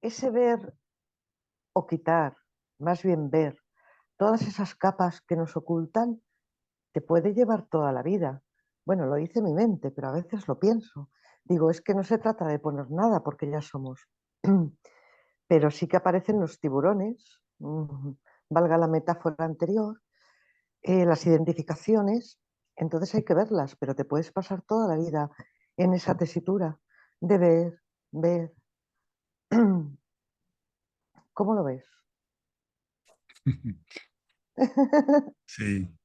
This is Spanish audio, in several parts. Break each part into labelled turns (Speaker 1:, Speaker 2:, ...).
Speaker 1: ese ver o quitar, más bien ver, todas esas capas que nos ocultan, te puede llevar toda la vida. Bueno, lo dice mi mente, pero a veces lo pienso. Digo, es que no se trata de poner nada porque ya somos. Pero sí que aparecen los tiburones, valga la metáfora anterior, las identificaciones, entonces hay que verlas, pero te puedes pasar toda la vida en esa tesitura de ver, ver. ¿Cómo lo ves?
Speaker 2: Sí,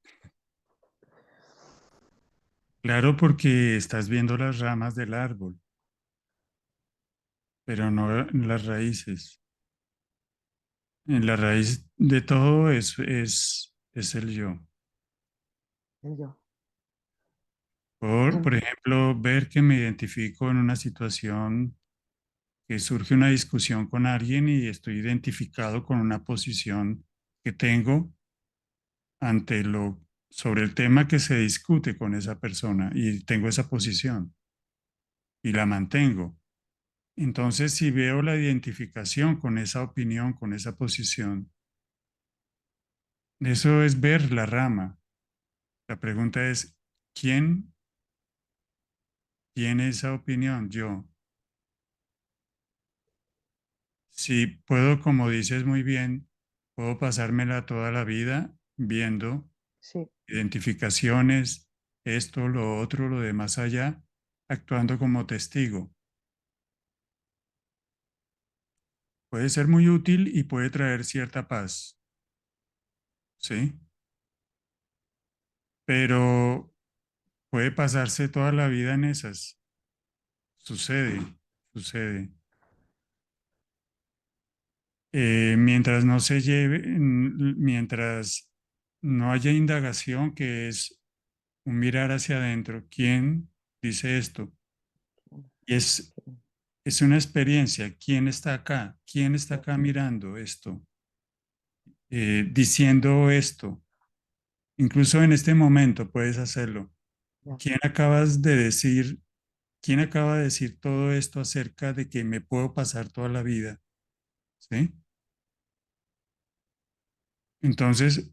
Speaker 2: claro, porque estás viendo las ramas del árbol, pero no las raíces. En la raíz de todo es el yo.
Speaker 1: El yo.
Speaker 2: Por ejemplo, ver que me identifico en una situación que surge una discusión con alguien y estoy identificado con una posición que tengo ante sobre el tema que se discute con esa persona y tengo esa posición y la mantengo. Entonces, si veo la identificación con esa opinión, con esa posición, eso es ver la rama. La pregunta es, ¿quién tiene esa opinión? Yo. Si puedo, como dices muy bien, puedo pasármela toda la vida viendo
Speaker 1: Sí,
Speaker 2: identificaciones, esto, lo otro, lo de más allá, actuando como testigo. Puede ser muy útil y puede traer cierta paz, ¿sí? Pero puede pasarse toda la vida en esas. Sucede, sucede. Mientras no se lleve, mientras no haya indagación, que es un mirar hacia adentro, ¿quién dice esto? Y es una experiencia, ¿quién está acá? ¿Quién está
Speaker 1: ya,
Speaker 2: acá mirando esto? Diciendo esto. Incluso en este momento puedes hacerlo.
Speaker 1: ya.
Speaker 2: ¿Quién acabas de decir, quién acaba de decir todo esto acerca de que me puedo pasar toda la vida? ¿Sí? Entonces,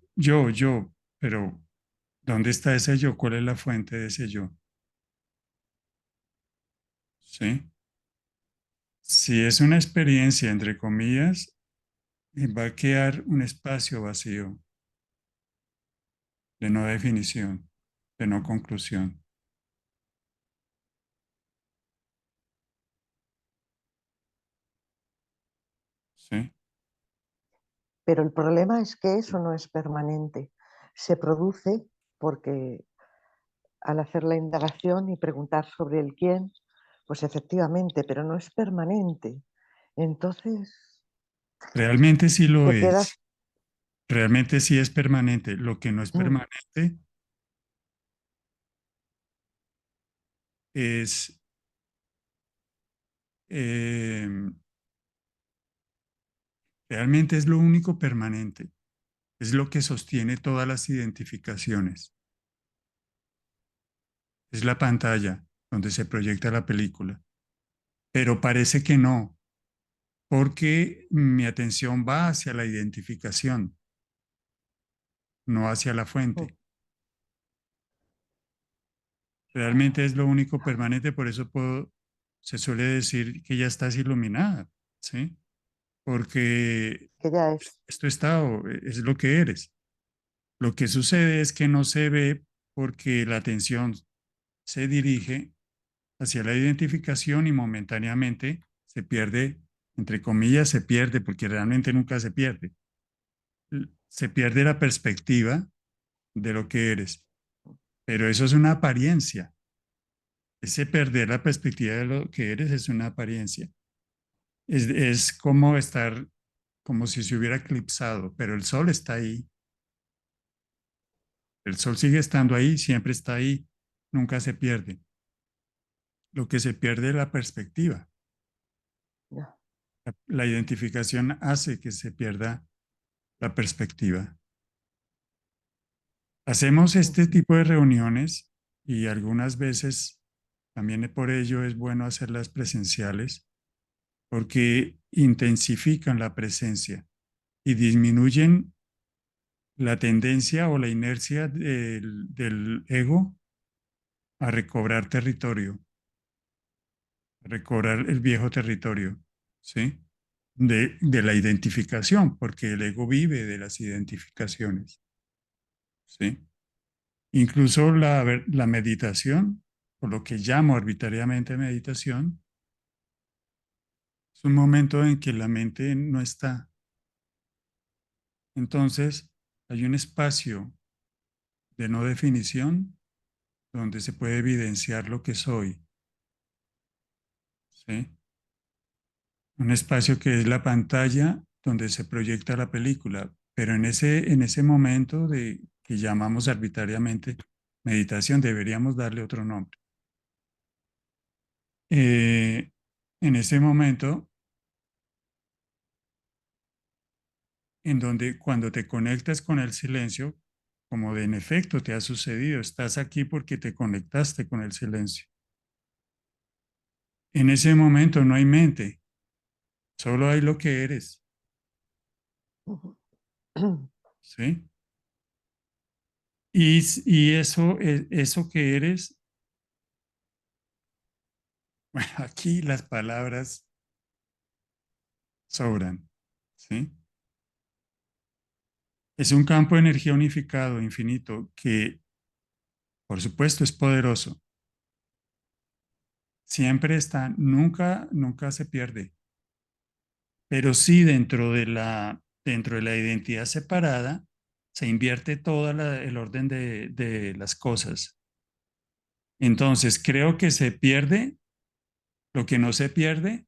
Speaker 2: pero ¿dónde está ese yo? ¿Cuál es la fuente de ese yo? ¿Sí? Si es una experiencia, entre comillas, va a quedar un espacio vacío de no definición, de no conclusión. ¿Sí?
Speaker 1: Pero el problema es que eso no es permanente. Se produce porque al hacer la indagación y preguntar sobre el quién, pues efectivamente, pero no es permanente. Entonces,
Speaker 2: Realmente sí lo
Speaker 1: te quedas,
Speaker 2: es. Realmente sí es permanente. Lo que no es permanente es, eh, realmente es lo único permanente. Es lo que sostiene todas las identificaciones. Es la pantalla donde se proyecta la película. Pero parece que no, porque mi atención va hacia la identificación, no hacia la fuente. Realmente es lo único permanente, por eso se suele decir que ya estás iluminada, ¿sí? Porque
Speaker 1: que ya es,
Speaker 2: es tu estado, es lo que eres. Lo que sucede es que no se ve porque la atención se dirige hacia la identificación y momentáneamente se pierde, entre comillas, se pierde, porque realmente nunca se pierde. Se pierde la perspectiva de lo que eres, pero eso es una apariencia. Ese perder la perspectiva de lo que eres es una apariencia. Es como estar, como si se hubiera eclipsado, pero el sol está ahí. El sol sigue estando ahí, siempre está ahí, nunca se pierde. Lo que se pierde es la perspectiva.
Speaker 1: ya.
Speaker 2: La identificación hace que se pierda la perspectiva. Hacemos este tipo de reuniones y algunas veces también por ello es bueno hacerlas presenciales porque intensifican la presencia y disminuyen la tendencia o la inercia del ego a recobrar territorio, a recobrar el viejo territorio, ¿sí? De la identificación, porque el ego vive de las identificaciones, ¿sí? Incluso la meditación, o lo que llamo arbitrariamente meditación, es un momento en que la mente no está. Entonces, hay un espacio de no definición donde se puede evidenciar lo que soy, ¿sí? Un espacio que es la pantalla donde se proyecta la película, pero en ese momento de que llamamos arbitrariamente meditación, deberíamos darle otro nombre. Eh, en ese momento en donde cuando te conectas con el silencio, como de en efecto te ha sucedido, estás aquí porque te conectaste con el silencio. En ese momento no hay mente, solo hay lo que eres, ¿sí? Y eso, eso que eres, bueno, aquí las palabras sobran, ¿sí? Es un campo de energía unificado, infinito, que por supuesto es poderoso. Siempre está, nunca, nunca se pierde. Pero sí dentro de la identidad separada se invierte todo el orden de las cosas. Entonces creo que se pierde lo que no se pierde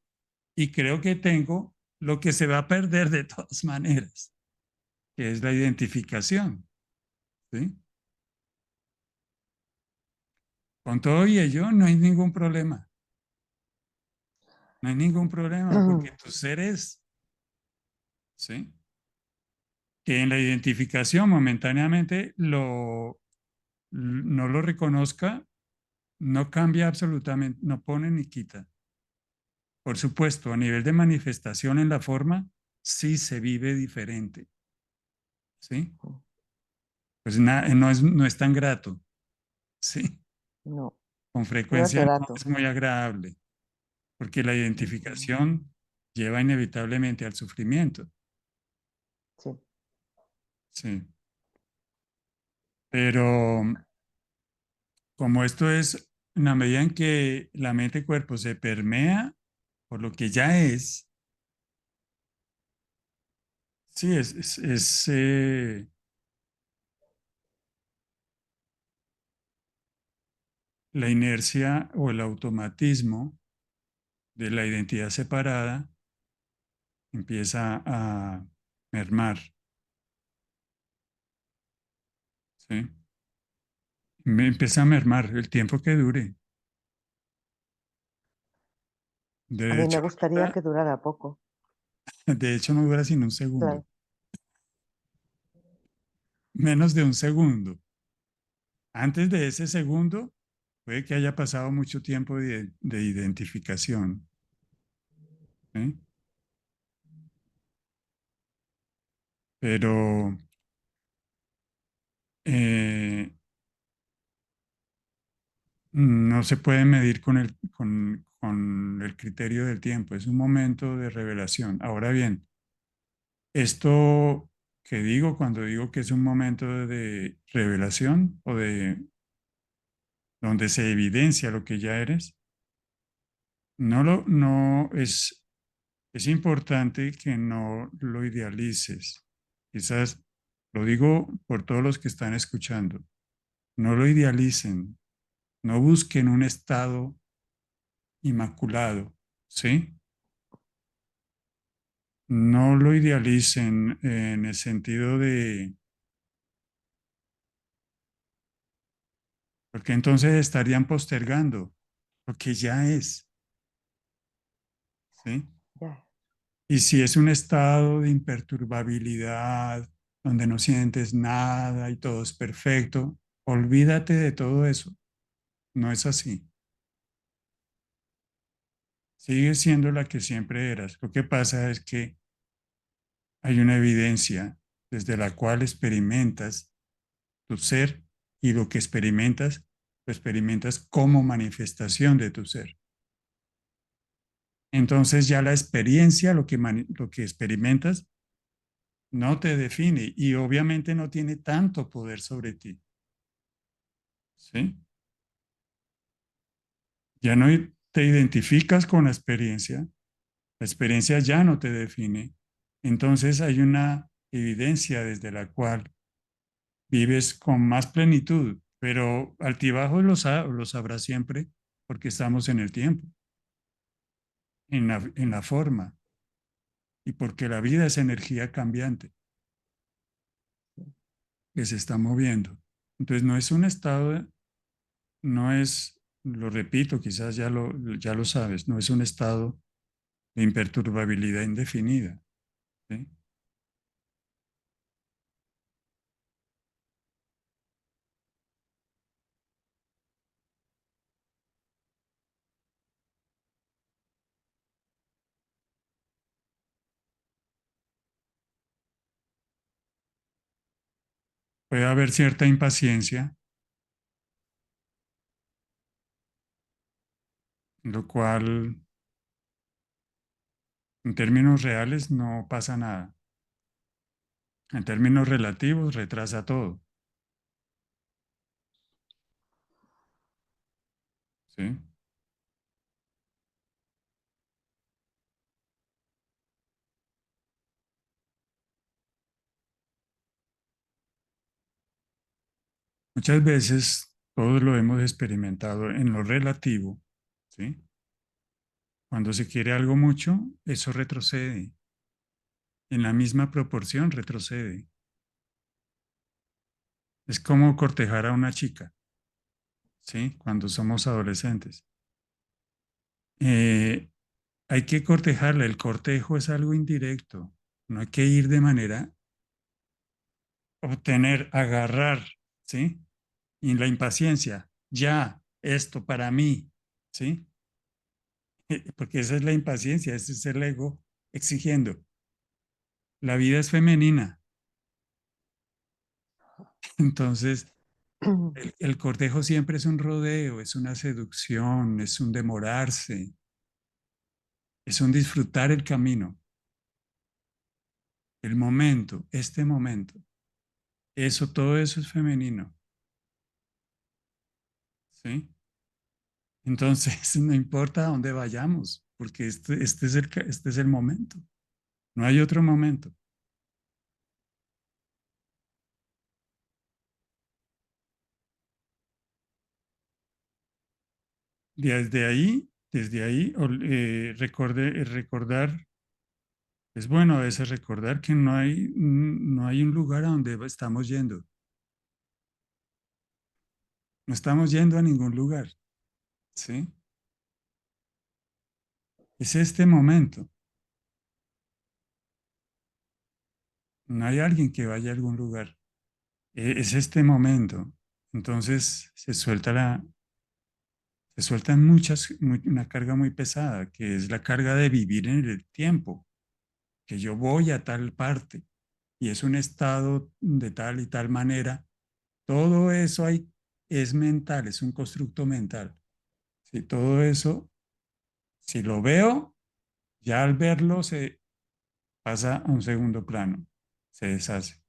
Speaker 2: y creo que tengo lo que se va a perder de todas maneras, que es la identificación, ¿sí? Con todo y ello no hay ningún problema, no hay ningún problema porque tu ser es, ¿sí? Que en la identificación momentáneamente no lo reconozca. No cambia absolutamente, no pone ni quita. Por supuesto, a nivel de manifestación en la forma, sí se vive diferente, ¿sí? Pues no es tan grato, ¿sí?
Speaker 1: No,
Speaker 2: Con
Speaker 1: no es
Speaker 2: frecuencia no
Speaker 1: grato.
Speaker 2: es muy agradable, porque la
Speaker 1: Ujú.
Speaker 2: identificación lleva inevitablemente al sufrimiento,
Speaker 1: Sí.
Speaker 2: ¿sí? Pero como esto es, en la medida en que la mente y cuerpo se permea por lo que ya es, sí, la inercia o el automatismo de la identidad separada empieza a mermar, ¿sí? Me empieza a mermar el tiempo que dure.
Speaker 1: A
Speaker 2: De
Speaker 1: mí me
Speaker 2: hecho,
Speaker 1: gustaría que durara poco.
Speaker 2: de hecho no dura sino un segundo,
Speaker 1: Claro.
Speaker 2: menos de un segundo. Antes de ese segundo, puede que haya pasado mucho tiempo de identificación, ¿sí? Pero eh, no se puede medir con el criterio del tiempo, es un momento de revelación. Ahora bien, esto que digo cuando digo que es un momento de revelación o de donde se evidencia lo que ya eres, no es importante que no lo idealices. Quizás lo digo por todos los que están escuchando. No lo idealicen, no busquen un estado inmaculado, ¿sí? No lo idealicen en el sentido de, porque entonces estarían postergando lo que ya es, ¿sí?
Speaker 1: Ya.
Speaker 2: Y si es un estado de imperturbabilidad, donde no sientes nada y todo es perfecto, olvídate de todo eso. No es así. Sigues siendo la que siempre eras. Lo que pasa es que hay una evidencia desde la cual experimentas tu ser y lo que experimentas, lo experimentas como manifestación de tu ser. Entonces ya la experiencia, lo que experimentas, no te define y obviamente no tiene tanto poder sobre ti. ¿Sí? Ya no te identificas con la experiencia ya no te define. Entonces hay una evidencia desde la cual vives con más plenitud, pero altibajos los habrá siempre porque estamos en el tiempo, en la forma y porque la vida es energía cambiante que se está moviendo. Entonces no es un estado, no es, lo repito, quizás ya lo sabes, no es un estado de imperturbabilidad indefinida. ¿Sí? Puede haber cierta impaciencia, lo cual en términos reales no pasa nada. En términos relativos retrasa todo. ¿Sí? Muchas veces todos lo hemos experimentado en lo relativo. ¿Sí? Cuando se quiere algo mucho, eso retrocede. En la misma proporción retrocede. Es como cortejar a una chica. ¿Sí? Cuando somos adolescentes. Eh, hay que cortejarla. El cortejo es algo indirecto. No hay que ir de manera obtener, agarrar, ¿sí? Y la impaciencia, ya, esto para mí, ¿sí? Porque esa es la impaciencia, ese es el ego exigiendo. La vida es femenina, entonces el cortejo siempre es un rodeo, es una seducción, es un demorarse, es un disfrutar el camino, el momento, este momento. Eso, todo eso es femenino, ¿sí? Entonces, no importa a dónde vayamos, porque este es el momento. No hay otro momento. Desde ahí, recordar, es bueno a veces recordar que no hay un lugar a donde estamos yendo. No estamos yendo a ningún lugar, ¿sí? Es este momento. No hay alguien que vaya a algún lugar. Es este momento. Entonces se sueltan una carga muy pesada, que es la carga de vivir en el tiempo, que yo voy a tal parte y es un estado de tal y tal manera. Todo eso es mental, es un constructo mental. Si todo eso, si lo veo, ya al verlo se pasa a un segundo plano, se deshace.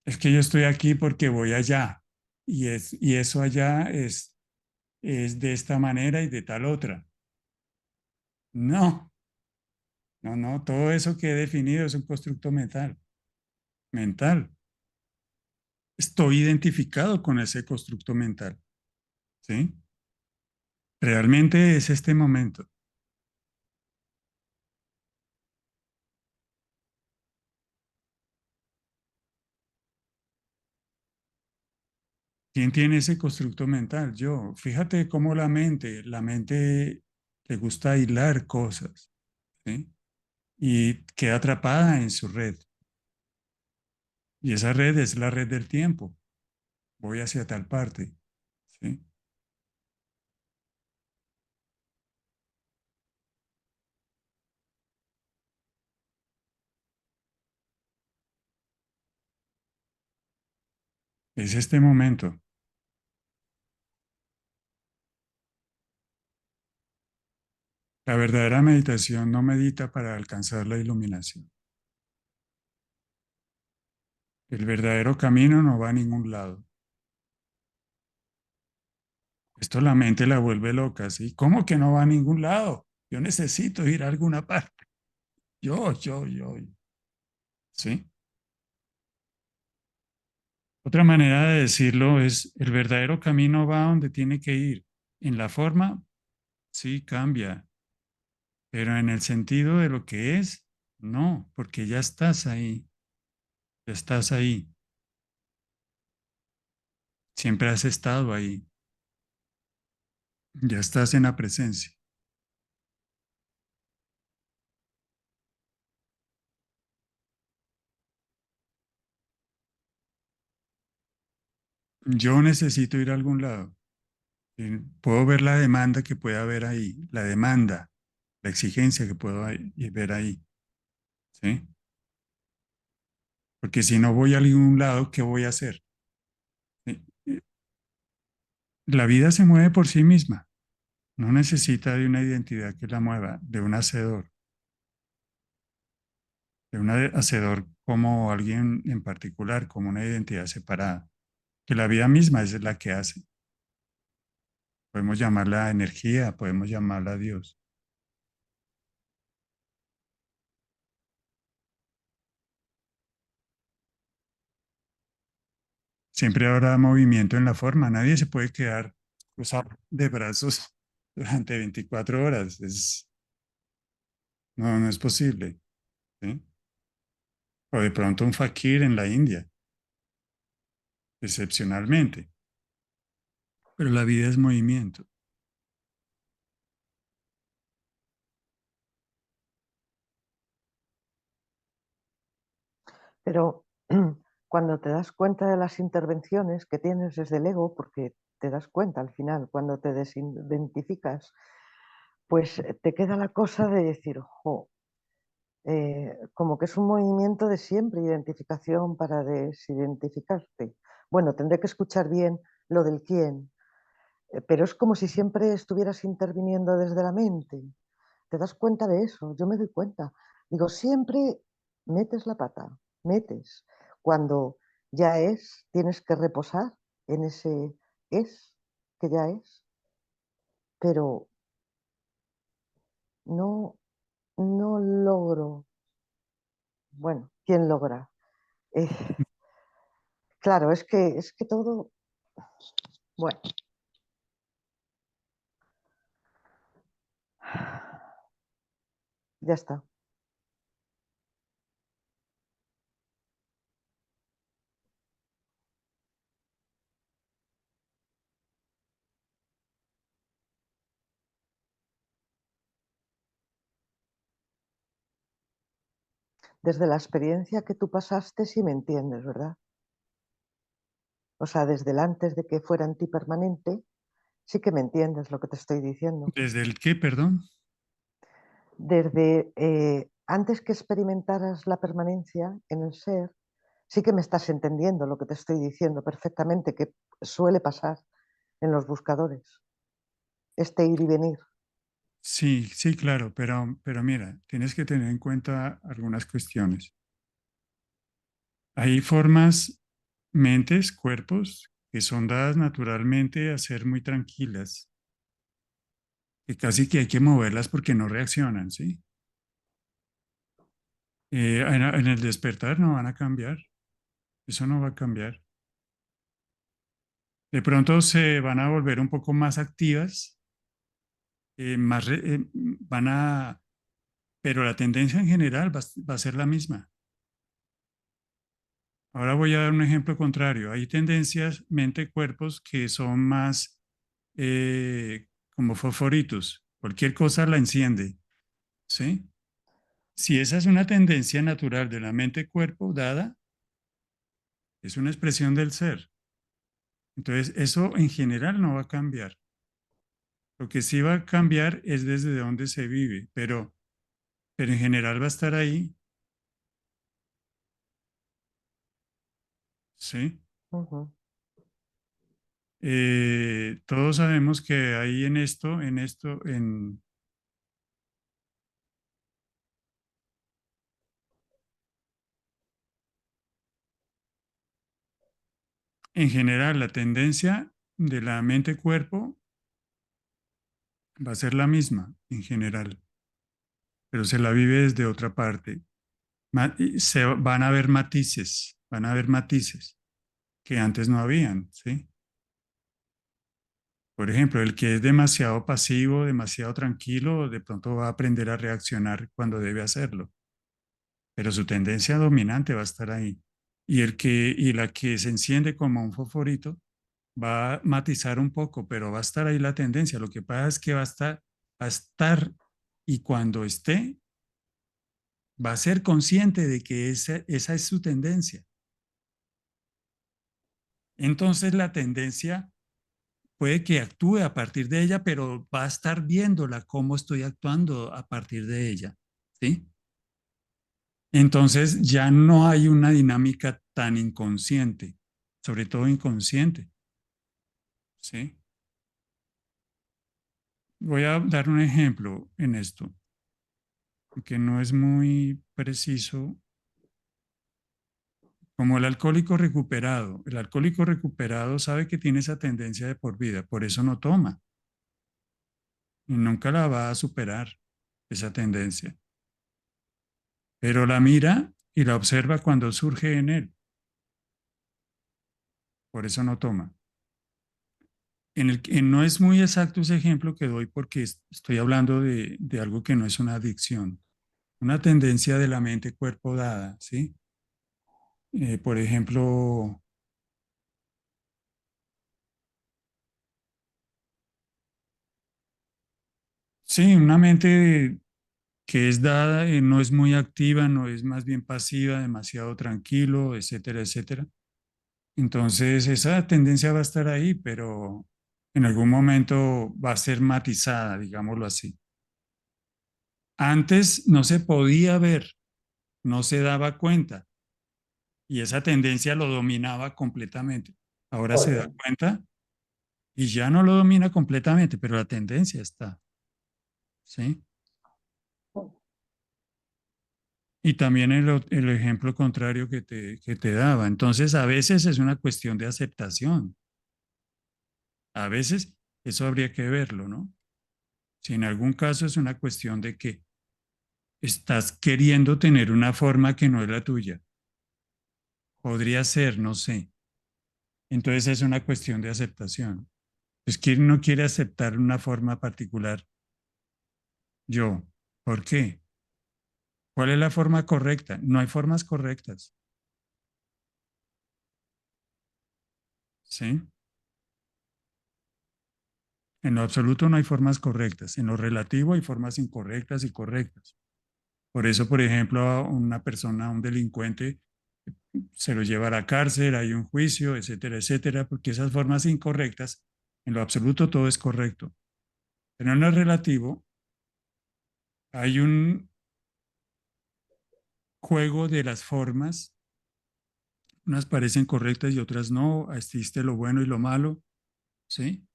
Speaker 2: Es que yo estoy aquí porque voy allá y eso allá es de esta manera y de tal otra. No, no, todo eso que he definido es un constructo mental. Estoy identificado con ese constructo mental, ¿sí? Realmente es este momento. ¿Quién tiene ese constructo mental? Yo. Fíjate cómo la mente le gusta hilar cosas, ¿sí? Y queda atrapada en su red. Y esa red es la red del tiempo. Voy hacia tal parte, ¿sí? Es este momento. La verdadera meditación no medita para alcanzar la iluminación. El verdadero camino no va a ningún lado. Esto la mente la vuelve loca, ¿sí? ¿Cómo que no va a ningún lado? Yo necesito ir a alguna parte. Yo. ¿Sí? Otra manera de decirlo es, el verdadero camino va donde tiene que ir. En la forma, sí, cambia, pero en el sentido de lo que es, no, porque ya estás ahí, siempre has estado ahí, ya estás en la presencia. Yo necesito ir a algún lado. Puedo ver la demanda que puede haber ahí, la demanda, la exigencia que puedo ver ahí, ¿sí? Porque si no voy a algún lado, ¿qué voy a hacer? Eh, eh, La vida se mueve por sí misma, no necesita de una identidad que la mueva, de un hacedor como alguien en particular, como una identidad separada, que la vida misma es la que hace. Podemos llamarla energía, podemos llamarla Dios. Siempre habrá movimiento en la forma, nadie se puede quedar cruzado de brazos durante 24 horas, no es posible, ¿sí? O de pronto un fakir en la India, excepcionalmente, pero la vida es movimiento.
Speaker 1: Pero cuando te das cuenta de las intervenciones que tienes desde el ego, porque te das cuenta al final, cuando te desidentificas, pues te queda la cosa de decir, jo, como que es un movimiento de siempre, identificación para desidentificarte. Bueno, tendré que escuchar bien lo del quién, pero es como si siempre estuvieras interviniendo desde la mente. ¿Te das cuenta de eso? Yo me doy cuenta. Digo, siempre metes la pata, metes. Cuando ya es, tienes que reposar en ese es que ya es, pero no, no logro. Bueno, ¿quién logra? Eh, claro, es que todo, bueno, ya está. Desde la experiencia que tú pasaste, sí me entiendes, ¿verdad? O sea, desde el antes de que fuera en ti permanente, sí que me entiendes lo que te estoy diciendo.
Speaker 2: ¿Desde el qué, perdón?
Speaker 1: Desde antes que experimentaras la permanencia en el ser, sí que me estás entendiendo lo que te estoy diciendo perfectamente, que suele pasar en los buscadores, este ir y venir.
Speaker 2: Sí, sí, claro, pero mira, tienes que tener en cuenta algunas cuestiones. Hay formas, mentes, cuerpos que son dadas naturalmente a ser muy tranquilas, que casi que hay que moverlas porque no reaccionan, ¿sí? En el despertar no van a cambiar, eso no va a cambiar. De pronto se van a volver un poco más activas, van a, pero la tendencia en general va a ser la misma. Ahora voy a dar un ejemplo contrario. Hay tendencias mente-cuerpos que son más como fosforitos. Cualquier cosa la enciende, ¿sí? Si esa es una tendencia natural de la mente-cuerpo dada, es una expresión del ser. Entonces, eso en general no va a cambiar. Lo que sí va a cambiar es desde dónde se vive, pero en general va a estar ahí, ¿sí?
Speaker 1: Ujú.
Speaker 2: Todos sabemos que hay en general, la tendencia de la mente-cuerpo va a ser la misma en general, pero se la vive desde otra parte. Y van a haber matices que antes no habían, ¿sí? Por ejemplo, el que es demasiado pasivo, demasiado tranquilo, de pronto va a aprender a reaccionar cuando debe hacerlo, pero su tendencia dominante va a estar ahí. Y la que se enciende como un fosforito va a matizar un poco, pero va a estar ahí la tendencia. Lo que pasa es que va a estar y cuando esté, va a ser consciente de que esa es su tendencia. Entonces la tendencia puede que actúe a partir de ella, pero va a estar viéndola cómo estoy actuando a partir de ella, ¿sí? Entonces ya no hay una dinámica tan inconsciente, sobre todo inconsciente, ¿sí? Voy a dar un ejemplo en esto, que no es muy preciso, como el alcohólico recuperado. El alcohólico recuperado sabe que tiene esa tendencia de por vida, por eso no toma y nunca la va a superar, esa tendencia. Pero la mira y la observa cuando surge en él, por eso no toma. No es muy exacto ese ejemplo que doy porque estoy hablando de algo que no es una adicción, una tendencia de la mente cuerpo dada, ¿sí? Por ejemplo, sí, una mente que es dada, no es muy activa, no es más bien pasiva, demasiado tranquilo, etcétera, etcétera. Entonces, esa tendencia va a estar ahí, pero en algún momento va a ser matizada, digámoslo así. Antes no se podía ver, no se daba cuenta y esa tendencia lo dominaba completamente. Ahora se da cuenta y ya no lo domina completamente, pero la tendencia está, ¿sí? Y también el ejemplo contrario que te daba. Entonces, a veces es una cuestión de aceptación. A veces eso habría que verlo, ¿no? Si en algún caso es una cuestión de que estás queriendo tener una forma que no es la tuya. Podría ser, no sé. Entonces es una cuestión de aceptación. Pues quien no quiere aceptar una forma particular, yo. ¿Por qué? ¿Cuál es la forma correcta? No hay formas correctas, ¿sí? En lo absoluto no hay formas correctas. En lo relativo hay formas incorrectas y correctas. Por eso, por ejemplo, a una persona, a un delincuente, se lo lleva a la cárcel, hay un juicio, etcétera, etcétera, porque esas formas incorrectas, en lo absoluto todo es correcto. Pero en lo relativo hay un juego de las formas, unas parecen correctas y otras no, existe lo bueno y lo malo, ¿sí?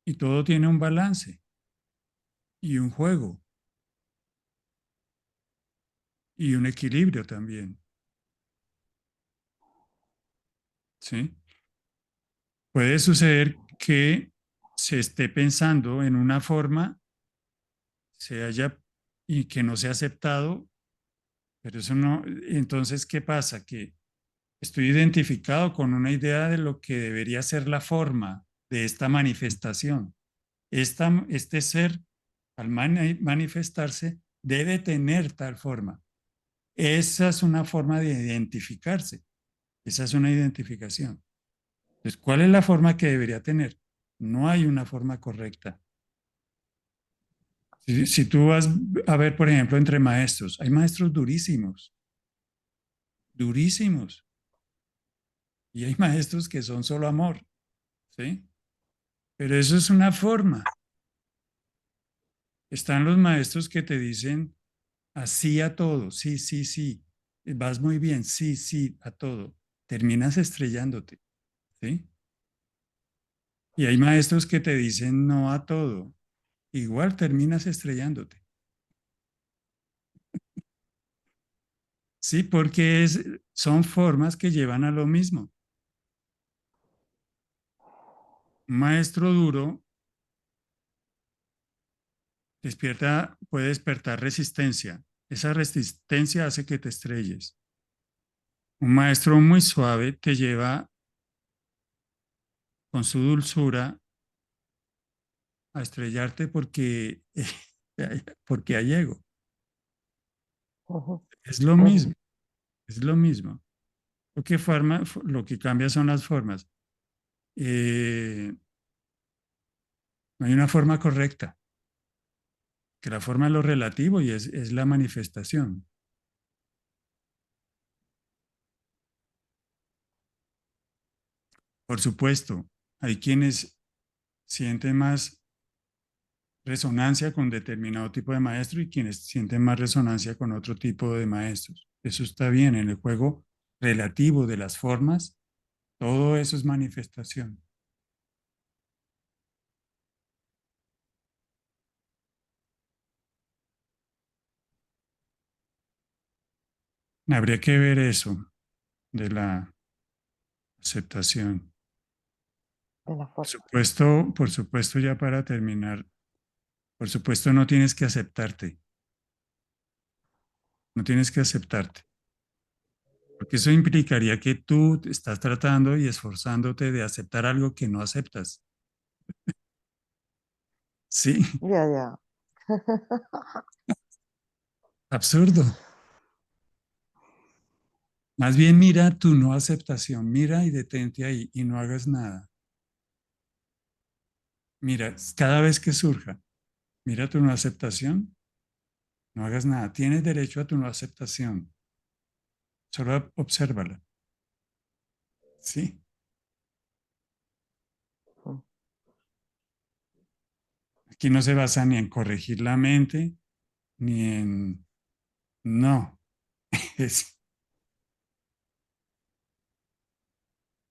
Speaker 2: Y todo tiene un balance y un juego y un equilibrio también, ¿sí? Puede suceder que se esté pensando en una forma, se haya y que no sea aceptado, pero eso no, entonces, ¿qué pasa? Que estoy identificado con una idea de lo que debería ser la forma de esta manifestación. Este ser, al manifestarse, debe tener tal forma. Esa es una forma de identificarse. Esa es una identificación. Entonces, ¿cuál es la forma que debería tener? No hay una forma correcta. Si tú vas a ver, por ejemplo, entre maestros, hay maestros durísimos, durísimos, y hay maestros que son solo amor, ¿sí? Pero eso es una forma. Están los maestros que te dicen así a todo, sí, sí, sí, vas muy bien, sí, sí, a todo. Terminas estrellándote, ¿sí? Y hay maestros que te dicen no a todo. Igual terminas estrellándote. Sí, porque son formas que llevan a lo mismo. Un maestro duro puede despertar resistencia. Esa resistencia hace que te estrelles. Un maestro muy suave te lleva con su dulzura a estrellarte porque hay ego.
Speaker 1: Ujú.
Speaker 2: Es lo mismo, es lo mismo. Lo que cambia son las formas. Eh, no hay una forma correcta, que la forma es lo relativo y es la manifestación. Por supuesto, hay quienes sienten más resonancia con determinado tipo de maestro y quienes sienten más resonancia con otro tipo de maestros. Eso está bien en el juego relativo de las formas, todo eso es manifestación. Habría que ver eso de la aceptación.
Speaker 1: De la forma.
Speaker 2: Por supuesto, ya para terminar, por supuesto no tienes que aceptarte, no tienes que aceptarte, porque eso implicaría que tú estás tratando y esforzándote de aceptar algo que no aceptas. Sí,
Speaker 1: Ya, ya.
Speaker 2: absurdo. Más bien mira tu no aceptación, mira y detente ahí y no hagas nada. Mira, cada vez que surja, mira tu no aceptación, no hagas nada. Tienes derecho a tu no aceptación, solo obsérvala. Sí,
Speaker 1: Mm.
Speaker 2: aquí no se basa ni en corregir la mente, ni en... No, es,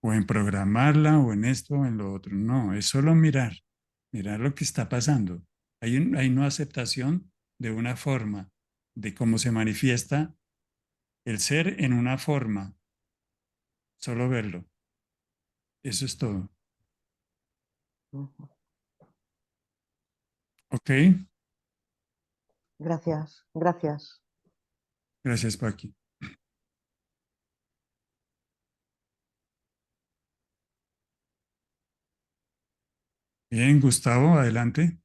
Speaker 2: o en programarla, o en esto, o en lo otro. No, es solo mirar, mirar lo que está pasando. Hay no aceptación de una forma, de cómo se manifiesta el ser en una forma, solo verlo. Eso es todo.
Speaker 1: Ujú.
Speaker 2: ¿Ok?
Speaker 1: Gracias, gracias.
Speaker 2: Gracias, Paqui. Bien, Gustavo, adelante.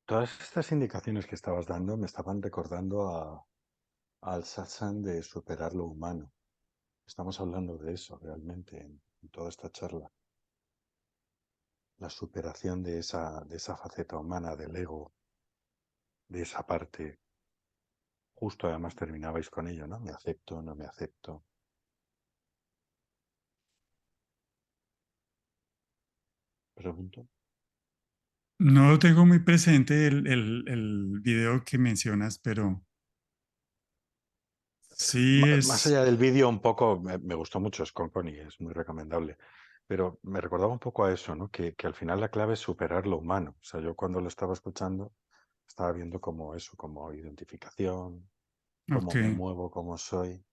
Speaker 3: Todas estas indicaciones que estabas dando me estaban recordando al satsang de superar lo humano. Estamos hablando de eso realmente en toda esta charla. La superación de esa faceta humana, del ego, de esa parte. Justo además terminabais con ello, ¿no? Me acepto, no me acepto. Pregunto.
Speaker 2: No tengo muy presente el video que mencionas, pero sí
Speaker 3: Más
Speaker 2: es,
Speaker 3: allá del vídeo, un poco, me gustó mucho, es con Connie, es muy recomendable. Pero me recordaba un poco a eso, ¿no? Que al final la clave es superar lo humano. O sea, yo cuando lo estaba escuchando, estaba viendo como eso, como identificación,
Speaker 2: ok.
Speaker 3: cómo me muevo, cómo soy.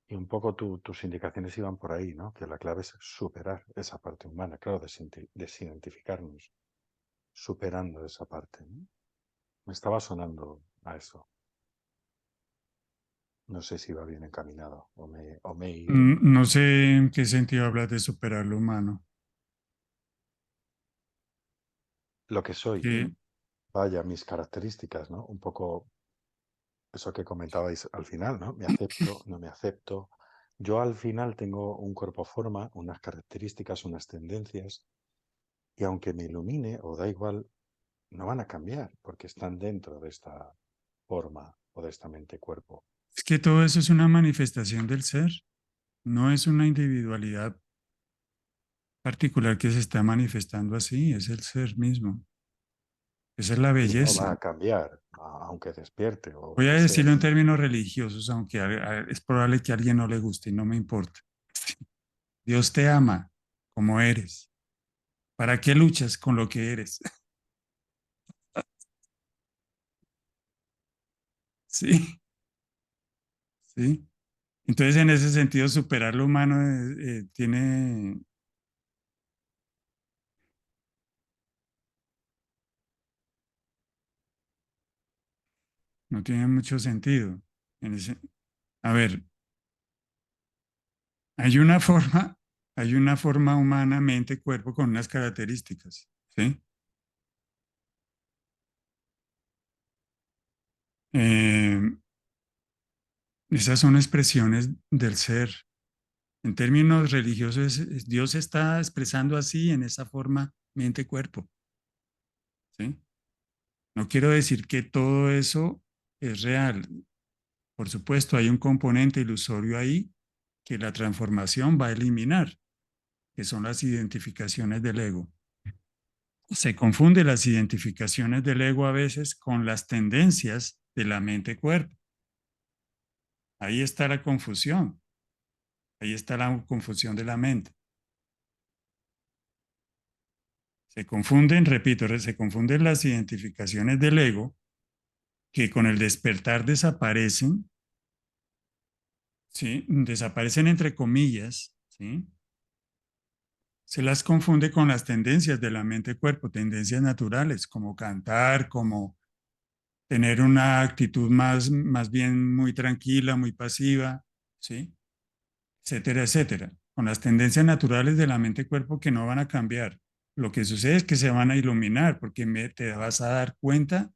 Speaker 3: Y un poco tus indicaciones iban por ahí, ¿no? Que la clave es superar esa parte humana, claro, desidentificarnos, superando esa parte, ¿no? Me estaba sonando a eso. No sé si va bien encaminado o me he ido.
Speaker 2: No sé en qué sentido hablas de superar lo humano.
Speaker 3: Lo que soy,
Speaker 2: Que
Speaker 3: vaya, mis características, ¿no? Un poco eso que comentabais al final, ¿no? Me acepto, no me acepto. Yo al final tengo un cuerpo forma, unas características, unas tendencias, y aunque me ilumine o da igual, no van a cambiar porque están dentro de esta forma o de esta mente-cuerpo.
Speaker 2: es que todo eso es una manifestación del ser, no es una individualidad particular que se está manifestando así, es el ser mismo. Esa es la
Speaker 3: Y no va
Speaker 2: belleza.
Speaker 3: a cambiar, aunque despierte o lo
Speaker 2: Voy a
Speaker 3: que sea.
Speaker 2: decirlo en términos religiosos, aunque es probable que a alguien no le guste y no me importa. Dios te ama como eres. ¿Para qué luchas con lo que eres? Sí, sí. Entonces, en ese sentido, superar lo humano no tiene mucho sentido. A ver, hay una forma, hay una forma humana, mente, cuerpo con unas características, ¿sí? Eh, Esas son expresiones del ser. En términos religiosos, Dios se está expresando así, en esa forma, mente, cuerpo, ¿sí? No quiero decir que todo eso es real. Por supuesto, hay un componente ilusorio ahí que la transformación va a eliminar, que son las identificaciones del ego. Se confunde las identificaciones del ego a veces con las tendencias de la mente-cuerpo. Ahí está la confusión. Ahí está la confusión de la mente. Se confunden, repito, se confunden las identificaciones del ego que con el despertar desaparecen, ¿sí? Desaparecen entre comillas, ¿sí? Se las confunde con las tendencias de la mente-cuerpo, tendencias naturales, como cantar, como tener una actitud más bien muy tranquila, muy pasiva, ¿sí? Etcétera, etcétera. Con las tendencias naturales de la mente-cuerpo que no van a cambiar. Lo que sucede es que se van a iluminar porque te vas a dar cuenta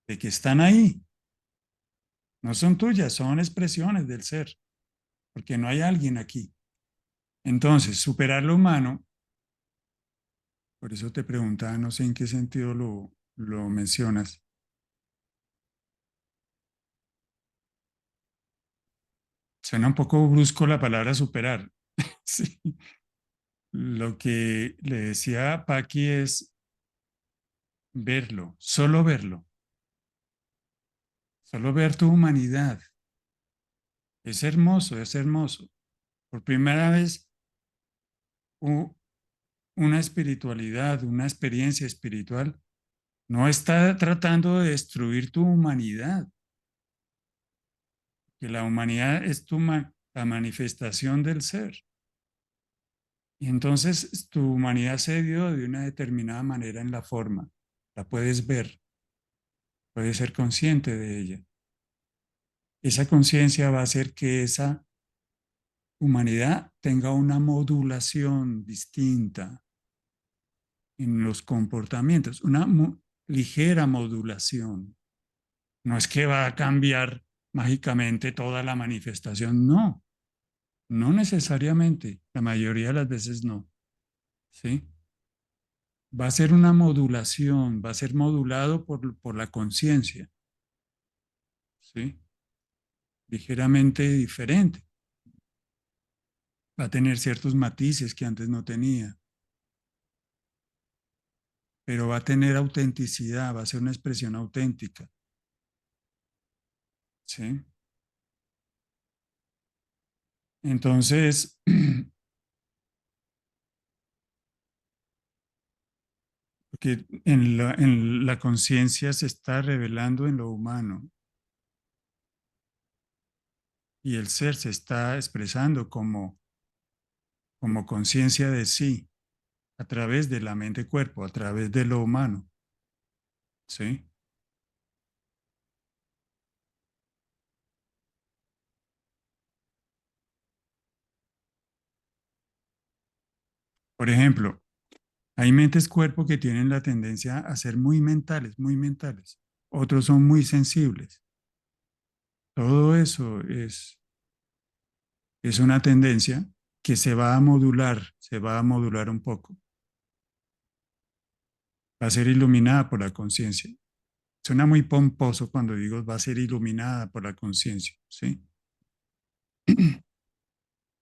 Speaker 2: de que están ahí. No son tuyas, son expresiones del ser, porque no hay alguien aquí. Entonces, superar lo humano, por eso te preguntaba, no sé en qué sentido lo mencionas. Suena un poco brusco la palabra superar. Sí. Lo que le decía a Paqui es verlo, solo ver tu humanidad. Es hermoso, es hermoso. Por primera vez, una espiritualidad, una experiencia espiritual, no está tratando de destruir tu humanidad, que la humanidad es la manifestación del ser. Y entonces tu humanidad se dio de una determinada manera en la forma. La puedes ver, puedes ser consciente de ella. Esa conciencia va a hacer que esa humanidad tenga una modulación distinta en los comportamientos, una ligera modulación. No es que va a cambiar mágicamente toda la manifestación, no, no necesariamente, la mayoría de las veces no, ¿sí? Va a ser una modulación, va a ser modulado por la conciencia, ¿sí? Ligeramente diferente, va a tener ciertos matices que antes no tenía, pero va a tener autenticidad, va a ser una expresión auténtica, ¿sí? Entonces, porque en la conciencia se está revelando en lo humano y el ser se está expresando como conciencia de sí a través de la mente-cuerpo, a través de lo humano, ¿sí? Por ejemplo, hay mentes-cuerpo que tienen la tendencia a ser muy mentales, muy mentales. Otros son muy sensibles. Todo eso es una tendencia que se va a modular un poco. Va a ser iluminada por la conciencia. Suena muy pomposo cuando digo va a ser iluminada por la conciencia, ¿sí?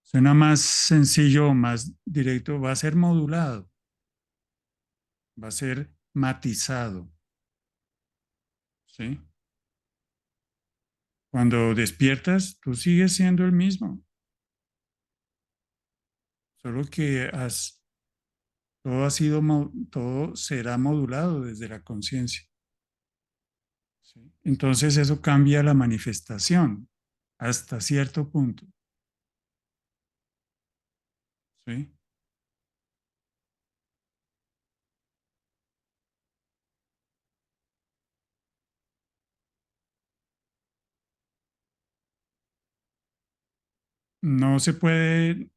Speaker 2: Suena más sencillo, más directo, va a ser modulado, va a ser matizado, ¿sí? Cuando despiertas, tú sigues siendo el mismo, solo que todo será modulado desde la conciencia. ¿Sí? Entonces eso cambia la manifestación hasta cierto punto. ¿Sí? No se puede,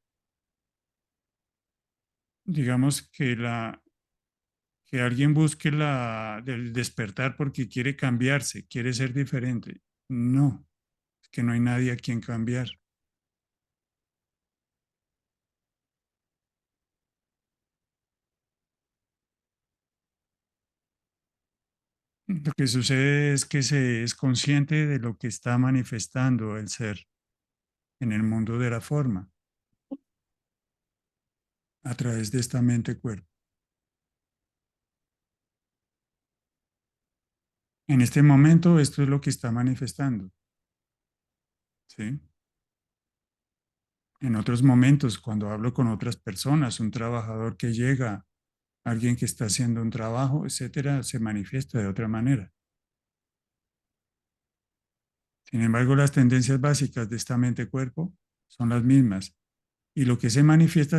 Speaker 2: digamos que alguien busque el despertar porque quiere cambiarse, quiere ser diferente. No, es que no hay nadie a quien cambiar. Lo que sucede es que se es consciente de lo que está manifestando el ser en el mundo de la forma a través de esta mente-cuerpo. En este momento esto es lo que está manifestando, ¿sí? En otros momentos, cuando hablo con otras personas, un trabajador que llega, alguien que está haciendo un trabajo, etcétera, se manifiesta de otra manera. Sin embargo, las tendencias básicas de esta mente-cuerpo son las mismas y lo que se manifiesta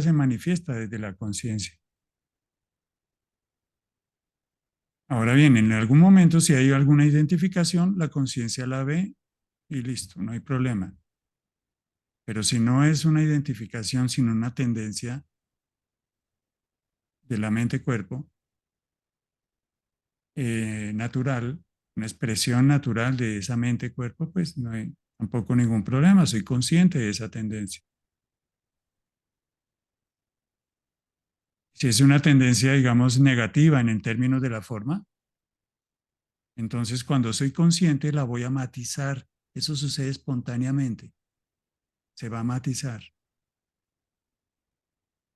Speaker 2: desde la conciencia. Ahora bien, en algún momento, si hay alguna identificación, la conciencia la ve y listo, no hay problema. Pero si no es una identificación, sino una tendencia de la mente-cuerpo natural, una expresión natural de esa mente-cuerpo, pues no hay tampoco ningún problema, soy consciente de esa tendencia. Si es una tendencia, digamos, negativa en el término de la forma, entonces cuando soy consciente la voy a matizar. Eso sucede espontáneamente, se va a matizar.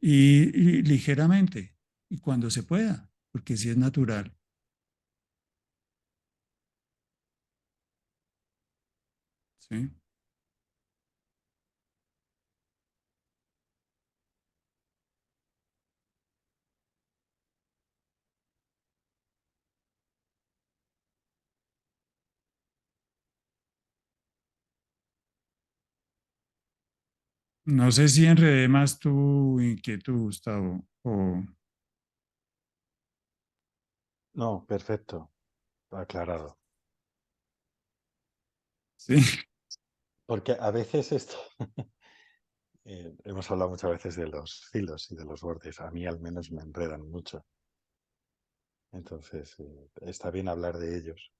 Speaker 2: Y ligeramente, y cuando se pueda, porque si es natural. ¿Sí? No sé si enredé más tu inquietud, Gustavo, o
Speaker 3: No, perfecto, aclarado.
Speaker 2: sí.
Speaker 3: Porque a veces esto, hemos hablado muchas veces de los filos y de los bordes. A mí al menos me enredan mucho. Entonces, está bien hablar de ellos.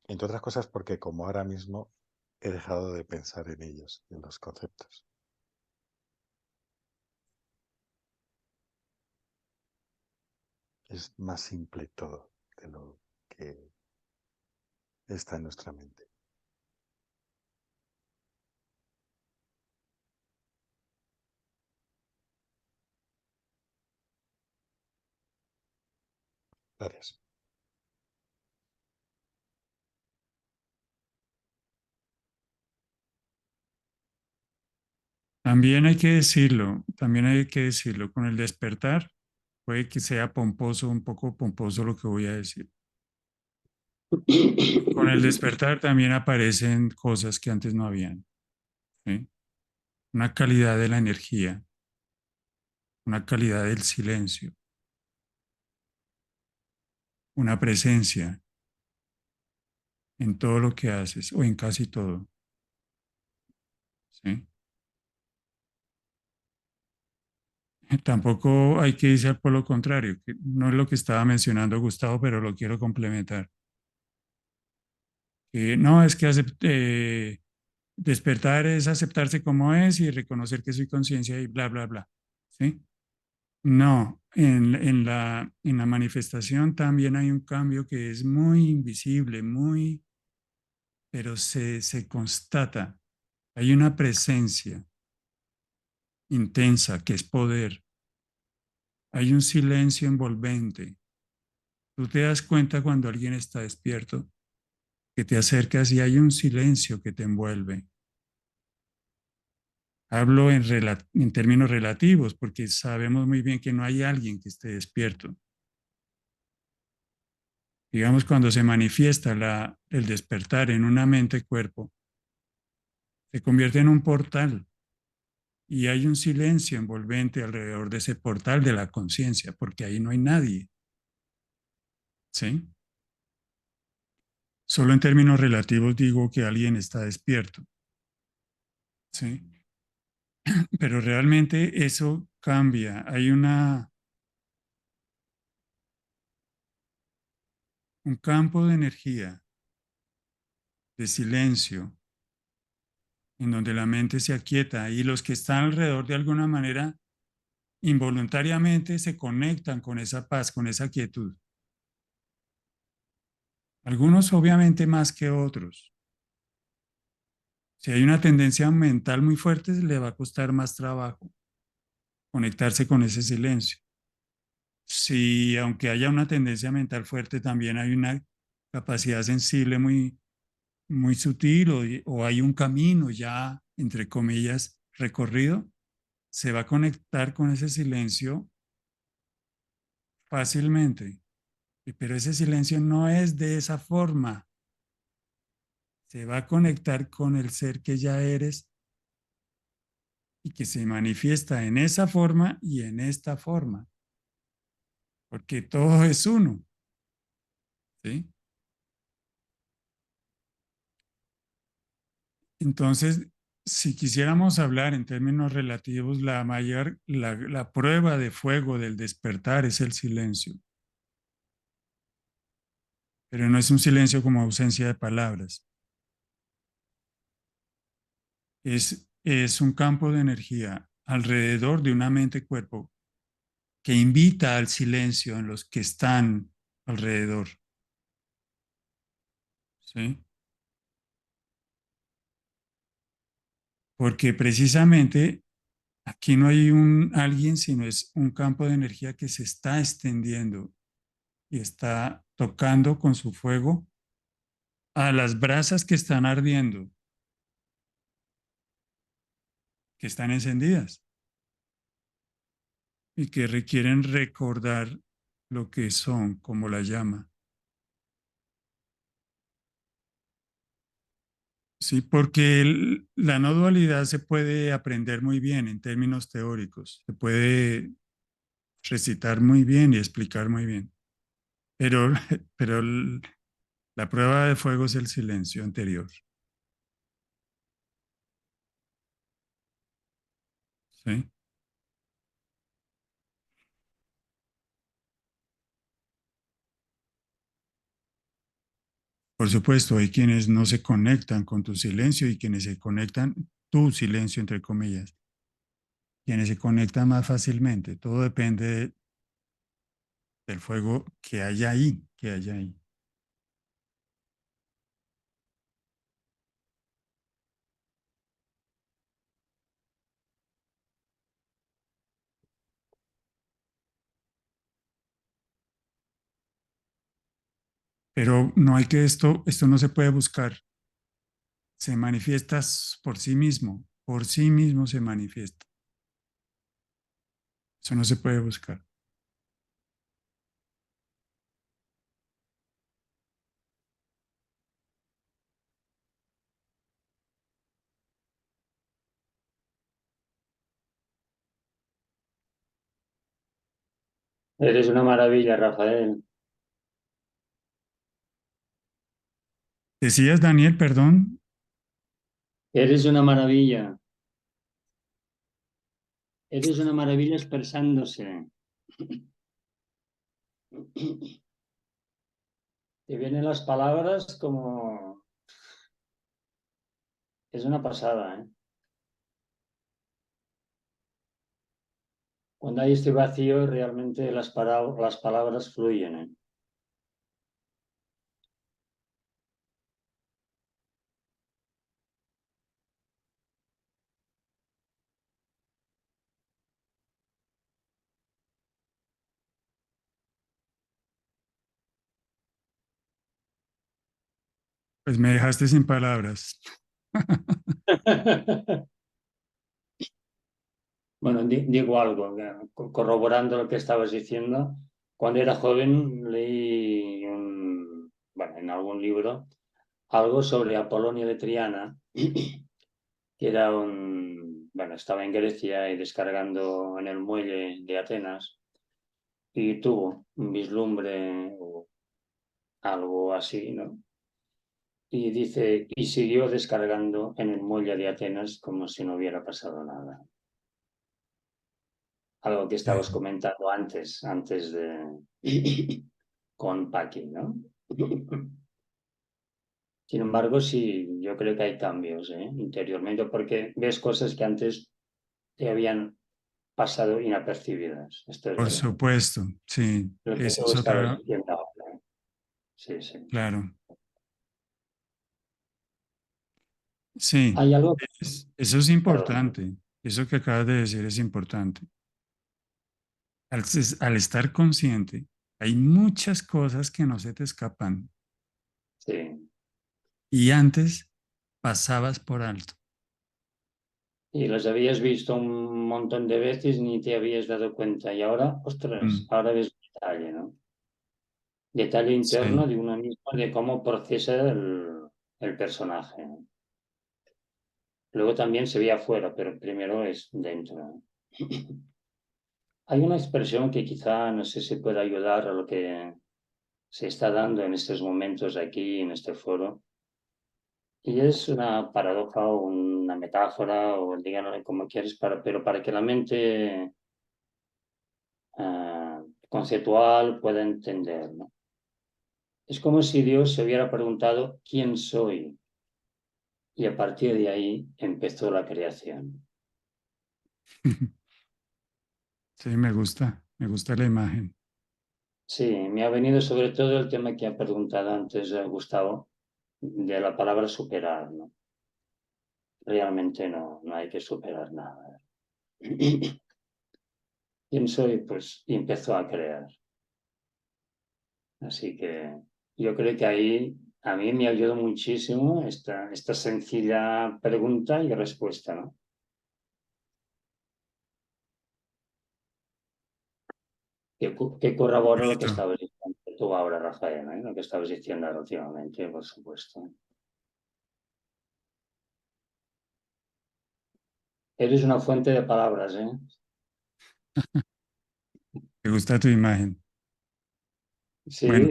Speaker 3: Entre otras cosas porque como ahora mismo he dejado de pensar en ellos, en los conceptos. Es más simple todo de lo que está en nuestra mente. Gracias.
Speaker 2: También hay que decirlo, con el despertar puede que sea pomposo, un poco pomposo lo que voy a decir. Con el despertar también aparecen cosas que antes no habían, ¿sí? Una calidad de la energía, una calidad del silencio, una presencia en todo lo que haces o en casi todo, ¿sí? Tampoco hay que irse por lo contrario, que no es lo que estaba mencionando Gustavo, pero lo quiero complementar. No, es que despertar es aceptarse como es y reconocer que soy conciencia y bla, bla, bla, ¿sí? No, en la manifestación también hay un cambio que es muy invisible, pero se constata. Hay una presencia intensa que es poder. Hay un silencio envolvente. Tú te das cuenta cuando alguien está despierto, que te acercas y hay un silencio que te envuelve. Hablo en términos relativos porque sabemos muy bien que no hay alguien que esté despierto. Digamos, cuando se manifiesta el despertar en una mente-cuerpo, se convierte en un portal y hay un silencio envolvente alrededor de ese portal de la conciencia, porque ahí no hay nadie, ¿sí? Solo en términos relativos digo que alguien está despierto, ¿sí? Pero realmente eso cambia. Hay un campo de energía, de silencio, en donde la mente se aquieta y los que están alrededor de alguna manera involuntariamente se conectan con esa paz, con esa quietud. Algunos obviamente más que otros. Si hay una tendencia mental muy fuerte, le va a costar más trabajo conectarse con ese silencio. Si aunque haya una tendencia mental fuerte, también hay una capacidad sensible muy sutil o hay un camino ya, entre comillas, recorrido, se va a conectar con ese silencio fácilmente. Pero ese silencio no es de esa forma. Se va a conectar con el ser que ya eres y que se manifiesta en esa forma y en esta forma, porque todo es uno, ¿sí? Entonces, si quisiéramos hablar en términos relativos, la prueba de fuego del despertar es el silencio, pero no es un silencio como ausencia de palabras, es un campo de energía alrededor de una mente-cuerpo que invita al silencio en los que están alrededor, ¿sí? Porque precisamente aquí no hay un alguien, sino es un campo de energía que se está extendiendo y está tocando con su fuego a las brasas que están ardiendo, que están encendidas y que requieren recordar lo que son, como la llama. Sí, porque la no dualidad se puede aprender muy bien en términos teóricos, se puede recitar muy bien y explicar muy bien, pero, pero la prueba de fuego es el silencio anterior. ¿Sí? Por supuesto, hay quienes no se conectan con tu silencio y quienes se conectan, tu silencio, entre comillas, quienes se conectan más fácilmente. Todo depende del fuego que haya ahí, que haya ahí. Pero no hay que esto no se puede buscar. Se manifiesta por sí mismo se manifiesta. Eso no se puede buscar.
Speaker 4: Eres una maravilla, Rafael.
Speaker 2: Decías, Daniel, perdón,
Speaker 4: Eres una maravilla. Eres una maravilla expresándose. Te vienen las palabras como... Es una pasada, ¿eh? Cuando hay este vacío, realmente las palabras fluyen, ¿eh?
Speaker 2: Pues me dejaste sin palabras.
Speaker 4: Bueno, digo algo, corroborando lo que estabas diciendo. Cuando era joven leí bueno, en algún libro algo sobre Apolonio de Triana, que era bueno, estaba en Grecia y descargando en el muelle de Atenas y tuvo un vislumbre o algo así, ¿no? Y dice, y siguió descargando en el muelle de Atenas como si no hubiera pasado nada. Algo que estabas
Speaker 2: Sí,
Speaker 4: comentando antes de con Paqui, ¿no? Sin embargo, sí, yo creo que hay cambios, interiormente, porque ves cosas que antes te habían pasado inapercibidas. Esto es
Speaker 2: por
Speaker 4: verdad.
Speaker 2: supuesto, sí,
Speaker 4: Lo que
Speaker 2: esa
Speaker 4: tú
Speaker 2: es
Speaker 4: estabas
Speaker 2: otra,
Speaker 4: diciendo ahora. Sí, sí.
Speaker 2: claro, sí,
Speaker 4: Hay algo,
Speaker 2: eso es
Speaker 4: perdón,
Speaker 2: importante, eso que acabas de decir es importante. Al estar consciente, hay muchas cosas que no se te escapan
Speaker 4: sí.
Speaker 2: y antes pasabas por alto.
Speaker 4: Y las habías visto un montón de veces y ni te habías dado cuenta. Y ahora, ostras,
Speaker 2: Mm,
Speaker 4: ahora ves detalle, ¿no? Detalle interno
Speaker 2: sí,
Speaker 4: de uno mismo, de cómo procesa el personaje. Luego también se ve afuera, pero primero es dentro. Hay una expresión que quizá no sé si puede ayudar a lo que se está dando en estos momentos aquí, en este foro, y es una paradoja o una metáfora, o díganlo como quieres, pero para que la mente conceptual pueda entender, ¿no? Es como si Dios se hubiera preguntado quién soy, y a partir de ahí empezó la creación.
Speaker 2: sí, me gusta la imagen.
Speaker 4: Sí, me ha venido sobre todo el tema que ha preguntado antes Gustavo, de la palabra superar, ¿no? Realmente no hay que superar nada. ¿Quién soy? Pues y empezó a crear. Así que yo creo que ahí a mí me ayudó muchísimo esta sencilla pregunta y respuesta, ¿no? Que corrobora lo que
Speaker 2: Bonito.
Speaker 4: estabas diciendo tú ahora, Rafael, ¿eh? Lo que estabas diciendo ahora últimamente, por supuesto. Eres una fuente de palabras, ¿eh?
Speaker 2: Me gusta tu imagen.
Speaker 4: Sí,
Speaker 2: Bueno,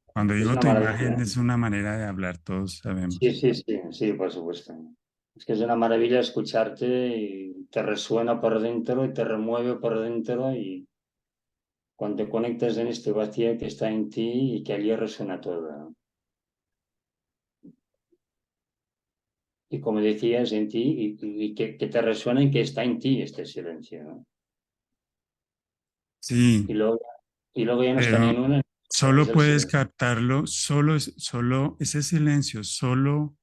Speaker 2: cuando
Speaker 4: es
Speaker 2: digo
Speaker 4: una
Speaker 2: tu
Speaker 4: maravilla.
Speaker 2: imagen es una manera de hablar, todos
Speaker 4: Sí,
Speaker 2: sabemos.
Speaker 4: sí, sí, sí, por supuesto. Es que es una maravilla escucharte y te resuena por dentro y te remueve por dentro y cuando te conectas en este vacío que está en ti y que allí resuena todo, ¿no? Y como decías, en ti y que te resuena y que está en ti este silencio, ¿no?
Speaker 2: Sí,
Speaker 4: Y luego, y luego ya no está ni
Speaker 2: pero
Speaker 4: en una, es
Speaker 2: solo
Speaker 4: el
Speaker 2: puedes
Speaker 4: silencio.
Speaker 2: captarlo, solo ese silencio, solo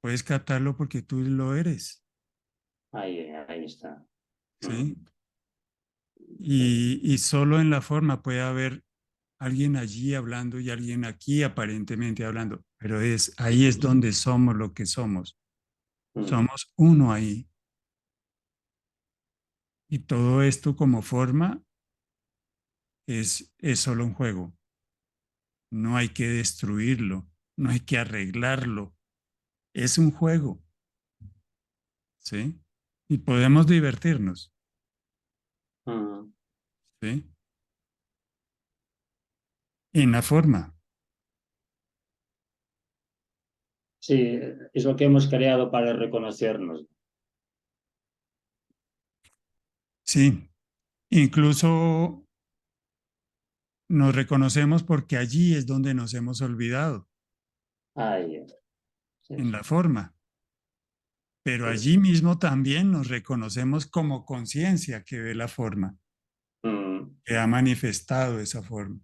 Speaker 2: puedes captarlo porque tú lo eres,
Speaker 4: Ahí está. Mm,
Speaker 2: ¿sí?
Speaker 4: sí.
Speaker 2: Y solo en la forma puede haber alguien allí hablando y alguien aquí aparentemente hablando, pero ahí es donde somos lo que somos.
Speaker 4: Mm,
Speaker 2: Somos uno ahí. Y todo esto como forma es solo un juego. No hay que destruirlo, no hay que arreglarlo. Es un juego, ¿sí? Y podemos divertirnos,
Speaker 4: mm.
Speaker 2: ¿sí? En la forma,
Speaker 4: Sí, es lo que hemos creado para reconocernos.
Speaker 2: sí. Incluso nos reconocemos porque allí es donde nos hemos olvidado,
Speaker 4: Ahí, sí,
Speaker 2: en
Speaker 4: sí,
Speaker 2: la forma. Pero
Speaker 4: sí,
Speaker 2: allí
Speaker 4: sí.
Speaker 2: mismo también nos reconocemos como conciencia que ve la forma,
Speaker 4: Mm.
Speaker 2: que ha manifestado esa forma.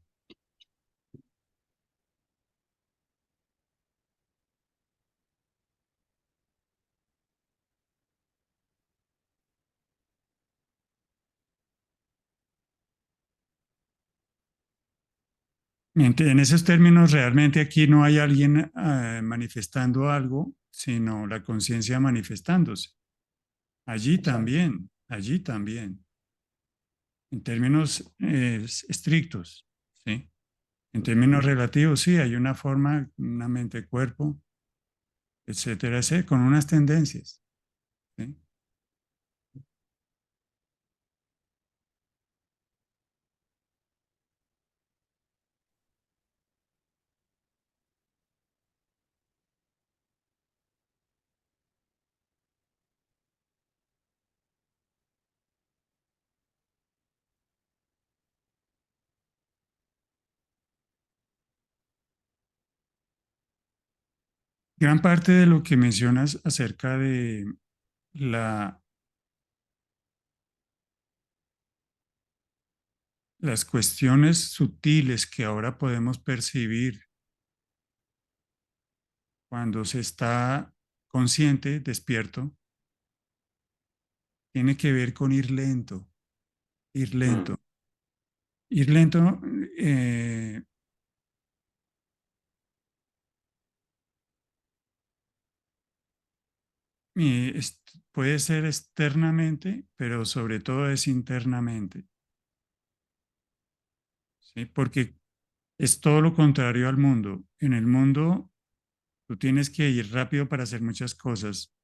Speaker 2: En esos términos, realmente aquí no hay alguien manifestando algo, sino la conciencia manifestándose. Allí
Speaker 4: Exacto.
Speaker 2: también, allí también, en términos estrictos, ¿sí? En términos relativos, sí, hay una forma, una mente-cuerpo, etcétera, etcétera, con unas tendencias, ¿sí? Gran parte de lo que mencionas acerca de la, las cuestiones sutiles que ahora podemos percibir cuando se está consciente, despierto, tiene que ver con ir lento, ir
Speaker 4: Mm,
Speaker 2: lento. Ir lento eh, puede ser externamente, pero sobre todo es internamente, ¿sí? Porque es todo lo contrario al mundo. En el mundo tú tienes que ir rápido para hacer muchas cosas.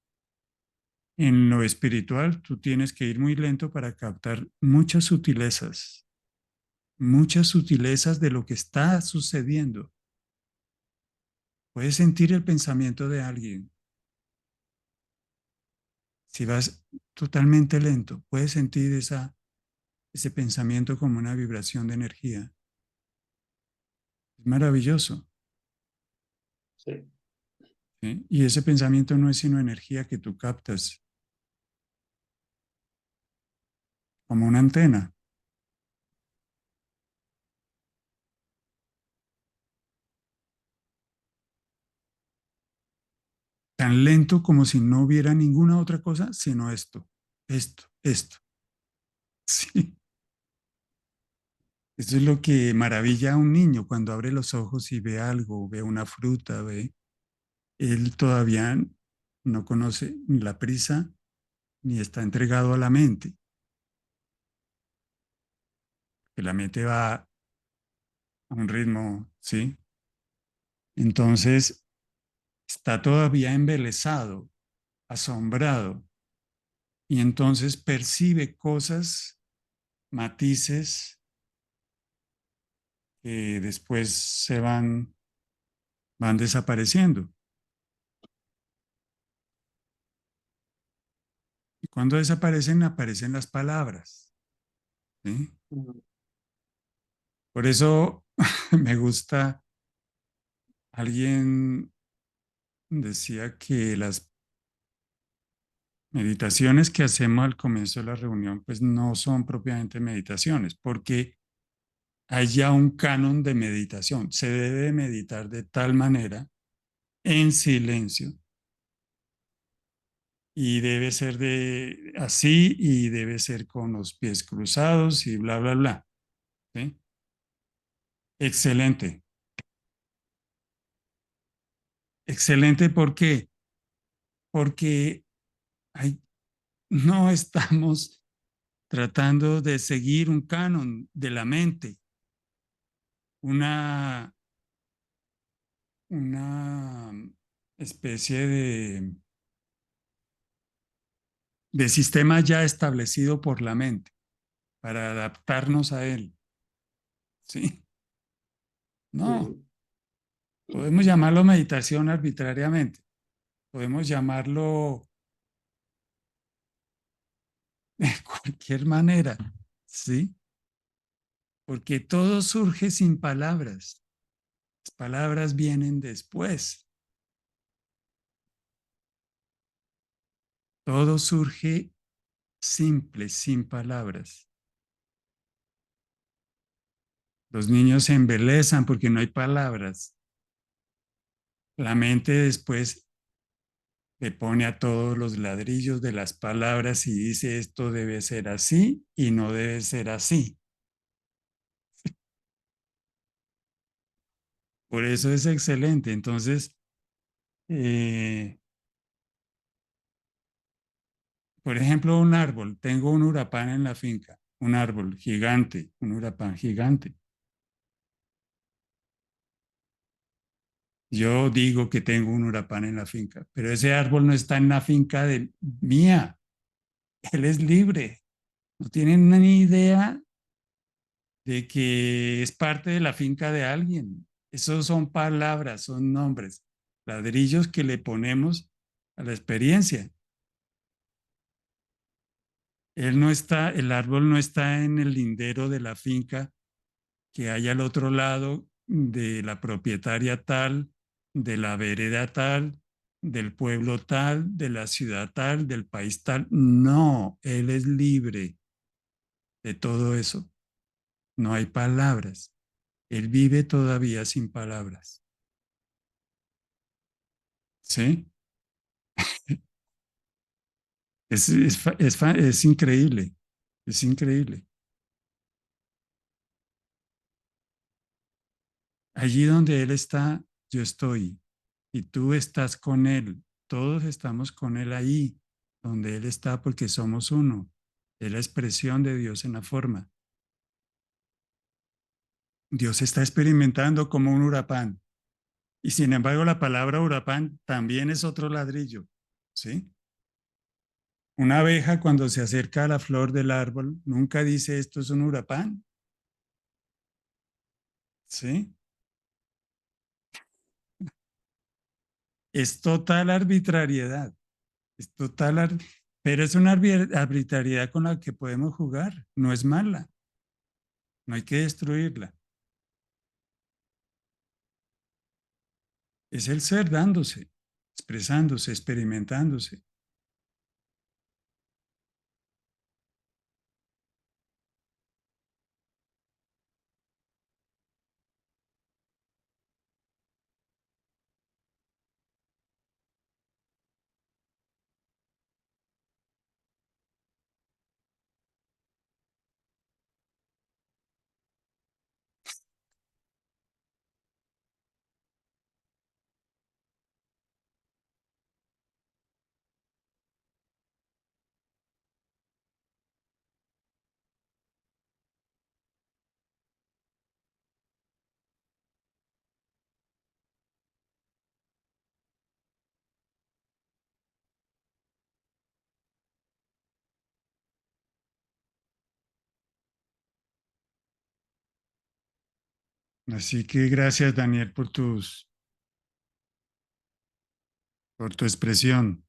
Speaker 2: En lo espiritual tú tienes que ir muy lento para captar muchas sutilezas de lo que está sucediendo. Puedes sentir el pensamiento de alguien. Si vas totalmente lento, puedes sentir ese pensamiento como una vibración de energía. Es maravilloso,
Speaker 4: sí.
Speaker 2: ¿sí? Y ese pensamiento no es sino energía que tú captas como una antena. Tan lento como si no hubiera ninguna otra cosa sino esto, esto, esto. Sí. Eso es lo que maravilla a un niño cuando abre los ojos y ve algo, ve una fruta, ve. Él todavía no conoce ni la prisa ni está entregado a la mente, que la mente va a un ritmo, ¿sí? Entonces está todavía embelesado, asombrado, y entonces percibe cosas, matices que después van desapareciendo. Y cuando desaparecen, aparecen las palabras, ¿sí?
Speaker 4: Mm,
Speaker 2: Por eso me gusta, alguien decía que las meditaciones que hacemos al comienzo de la reunión, pues no son propiamente meditaciones, porque hay ya un canon de meditación. Se debe meditar de tal manera, en silencio, y debe ser de así, y debe ser con los pies cruzados y bla, bla, bla. ¿Sí? Excelente. Excelente, ¿por qué? Porque hay, no estamos tratando de seguir un canon de la mente, una, una especie de sistema ya establecido por la mente para adaptarnos a él. ¿Sí? No,
Speaker 4: mm,
Speaker 2: podemos llamarlo meditación arbitrariamente, podemos llamarlo de cualquier manera, ¿sí? Porque todo surge sin palabras. Las palabras vienen después. Todo surge simple, sin palabras. Los niños se embelezan porque no hay palabras. La mente después le pone a todos los ladrillos de las palabras y dice esto debe ser así y no debe ser así. Por eso es excelente. Entonces, por ejemplo, un árbol. Tengo un urapán en la finca. Un árbol gigante, un urapán gigante. Yo digo que tengo un urapán en la finca, pero ese árbol no está en la finca de mía. Él es libre. No tienen ni idea de que es parte de la finca de alguien. Esos son palabras, son nombres, ladrillos que le ponemos a la experiencia. Él no está, el árbol no está en el lindero de la finca que hay al otro lado de la propietaria tal, de la vereda tal, del pueblo tal, de la ciudad tal, del país tal. No, él es libre de todo eso. No hay palabras. Él vive todavía sin palabras. ¿Sí? Es increíble. Es increíble. Allí donde Él está, yo estoy. Y tú estás con Él. Todos estamos con Él ahí, donde Él está, porque somos uno. Es la expresión de Dios en la forma. Dios está experimentando como un huracán. Y sin embargo, la palabra huracán también es otro ladrillo. ¿Sí? Una abeja cuando se acerca a la flor del árbol nunca dice esto es un huracán. ¿Sí? Es total arbitrariedad. Es total, pero es una arbitrariedad con la que podemos jugar. No es mala. No hay que destruirla. Es el ser dándose, expresándose, experimentándose. Así que gracias, Daniel, por tu expresión.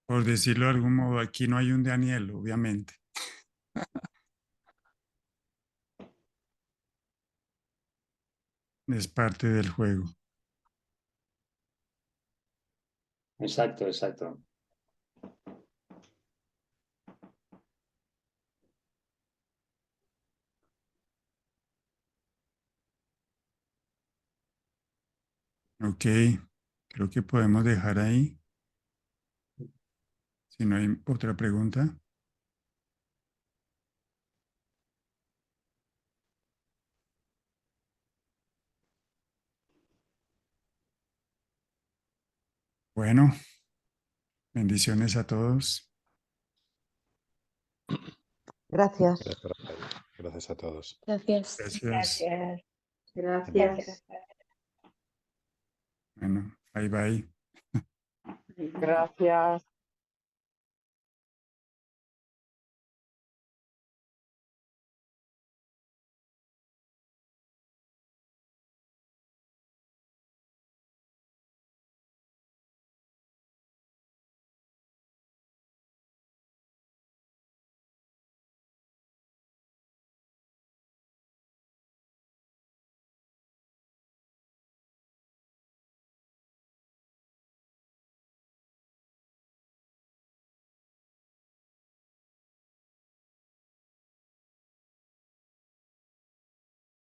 Speaker 2: Por decirlo de algún modo, aquí no hay un Daniel, obviamente. Es parte del juego.
Speaker 4: Exacto, exacto.
Speaker 2: Ok, creo que podemos dejar ahí. Si no hay otra pregunta. Bueno, bendiciones a todos.
Speaker 1: Gracias.
Speaker 3: Gracias, Rafael. Gracias a todos.
Speaker 5: Gracias.
Speaker 2: Gracias.
Speaker 6: Gracias.
Speaker 2: Bueno, bye bye.
Speaker 6: Gracias.